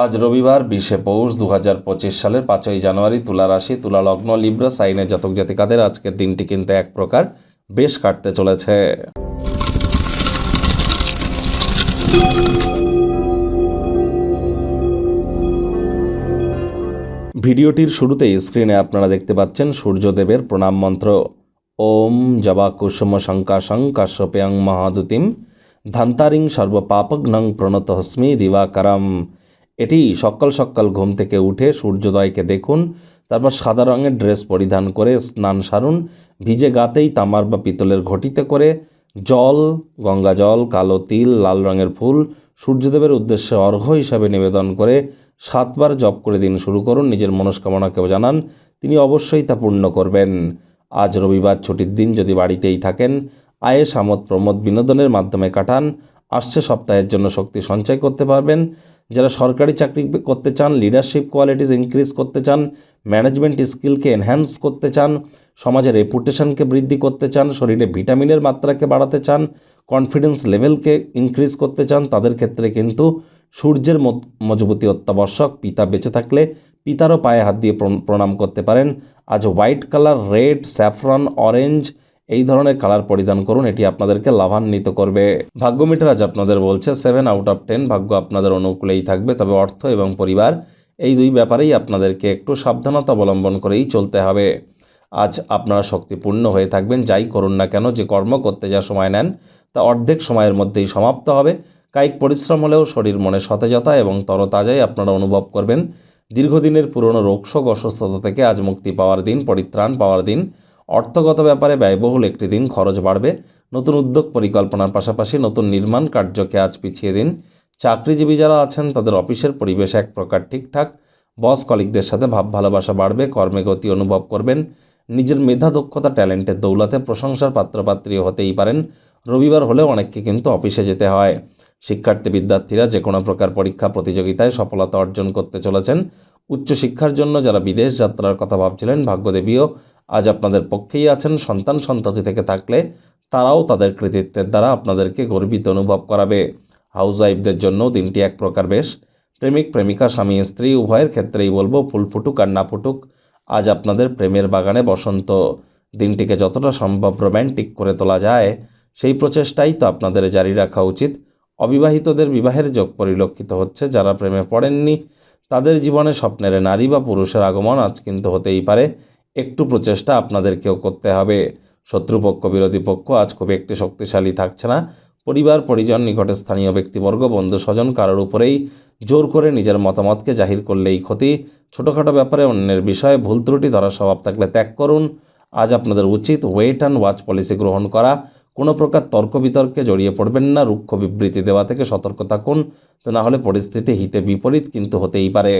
আজ রবিবার 20শে পৌষ 2025 সালের 5ই জানুয়ারি। তুলা রাশি, তুলা লগ্ন, লিব্রা সাইনের জাতক জাতিকাদের আজকের দিনটি কিন্তু এক প্রকার বেশ কাটতে চলেছে। ভিডিওটির শুরুতেই স্ক্রিনে আপনারা দেখতে পাচ্ছেন সূর্যদেবের প্রণাম মন্ত্র। ওম জবা কুসুম শঙ্কাশং কাশ্যপেয়ং মহাদুতিম ধান্তারিং সর্বপাপঘ্নং প্রণতহস্মি দিবাকরম। এটি সকাল সকাল ঘুম থেকে উঠে সূর্যোদয়কে দেখুন, তারপর সাদা রঙের ড্রেস পরিধান করে স্নান সারুন। ভিজে গাতেই তামার বা পিতলের ঘটিতে করে জল, গঙ্গা জল, কালো তিল, লাল রঙের ফুল সূর্যদেবের উদ্দেশ্যে অর্ঘ্য হিসাবে নিবেদন করে 7 বার জপ করে দিন শুরু করুন। নিজের মনস্কামনাকেও জানান, তিনি অবশ্যই তা পূর্ণ করবেন। আজ রবিবার ছুটির দিন, যদি বাড়িতেই থাকেন আয়েস আমোদ প্রমোদ বিনোদনের মাধ্যমে কাটান। আসছে সপ্তাহের জন্য শক্তি সঞ্চয় করতে পারবেন। যারা সরকারি চাকরি করতে চান, লিডারশিপ কোয়ালিটিস ইনক্রিজ করতে চান, ম্যানেজমেন্ট স্কিলকে এনহ্যান্স করতে চান, সমাজের রেপুটেশনকে বৃদ্ধি করতে চান, শরীরে ভিটামিনের মাত্রাকে বাড়াতে চান, কনফিডেন্স লেভেলকে ইনক্রিজ করতে চান, তাদের ক্ষেত্রে কিন্তু সূর্যের মজবুতি অত্যাবশ্যক। পিতা বেঁচে থাকলে পিতারও পায়ে হাত দিয়ে প্রণাম করতে পারেন। আজ white colour, red, saffron, orange এই ধরনের কালার পরিধান করুন, এটি আপনাদেরকে লাভান্বিত করবে। ভাগ্য মিটার আজ আপনাদের বলছে 7 আউট অফ 10। ভাগ্য আপনাদের অনুকূলেই থাকবে, তবে অর্থ এবং পরিবার এই দুই ব্যাপারেই আপনাদেরকে একটু সাবধানতা অবলম্বন করেই চলতে হবে। আজ আপনারা শক্তিপূর্ণ হয়ে থাকবেন। যাই করুন না কেন, যে কর্ম করতে যা সময় নেন তা অর্ধেক সময়ের মধ্যেই সমাপ্ত হবে। কায়িক পরিশ্রম হলেও শরীর মনে সতেজতা এবং তরতাজাই আপনারা অনুভব করবেন। দীর্ঘদিনের পুরনো রোগশোক অসুস্থতা থেকে আজ মুক্তি পাওয়ার দিন, পরিত্রাণ পাওয়ার দিন। অর্থগত ব্যাপারে ব্যয়বহুল একটি দিন, খরচ বাড়বে। নতুন উদ্যোগ পরিকল্পনার পাশাপাশি নতুন নির্মাণ কার্যকে আজ পিছিয়ে দিন। চাকরিজীবী যারা আছেন তাদের অফিসের পরিবেশ এক প্রকার ঠিকঠাক। বস কলিগদের সাথে ভাব ভালোবাসা বাড়বে, কর্মে গতি অনুভব করবেন। নিজের মেধা, দক্ষতা, ট্যালেন্টের দৌলতে প্রশংসার পাত্রপাত্রী হতেই পারেন। রবিবার হলেও অনেককে কিন্তু অফিসে যেতে হয়। শিক্ষার্থী বিদ্যার্থীরা যে কোনো প্রকার পরীক্ষা প্রতিযোগিতায় সফলতা অর্জন করতে চলেছেন। উচ্চশিক্ষার জন্য যারা বিদেশ যাত্রার কথা ভাবছিলেন, ভাগ্যদেবীও আজ আপনাদের পক্ষেই আছেন। সন্তান সন্ততি থেকে থাকলে তারাও তাদের কৃতিত্বের দ্বারা আপনাদেরকে গর্বিত অনুভব করাবে। হাউসওয়াইফদের জন্য দিনটি এক প্রকার বেশ। প্রেমিক প্রেমিকা, স্বামী স্ত্রী উভয়ের ক্ষেত্রেই বলবো, ফুল ফুটুক আর না ফুটুক, আজ আপনাদের প্রেমের বাগানে বসন্ত। দিনটিকে যতটা সম্ভব রোম্যান্টিক করে তোলা যায় সেই প্রচেষ্টাই তো আপনাদের জারি রাখা উচিত। অবিবাহিতদের বিবাহের যোগ পরিলক্ষিত হচ্ছে। যারা প্রেমে পড়েননি তাদের জীবনে স্বপ্নের নারী বা পুরুষের আগমন আজ কিন্তু হতেই পারে। একটু প্রচেষ্টা আপনাদেরকেও করতে হবে। শত্রুপক্ষ, বিরোধী পক্ষ আজ খুব একটি শক্তিশালী থাকছে না। পরিবার পরিজন, নিকটে স্থানীয় ব্যক্তিবর্গ, বন্ধু স্বজন কারোর উপরেই জোর করে নিজের মতামতকে জাহির করলেই ক্ষতি। ছোটোখাটো ব্যাপারে অন্যের বিষয়ে ভুল ত্রুটি ধরার স্বভাব থাকলে ত্যাগ করুন। আজ আপনাদের উচিত ওয়েট অ্যান্ড ওয়াচ পলিসি গ্রহণ করা। কোনো প্রকার তর্ক বিতর্কে জড়িয়ে পড়বেন না। রুক্ষ বিবৃতি দেওয়া থেকে সতর্ক থাকুন, তা না হলে পরিস্থিতি হিতে বিপরীত কিন্তু হতেই পারে।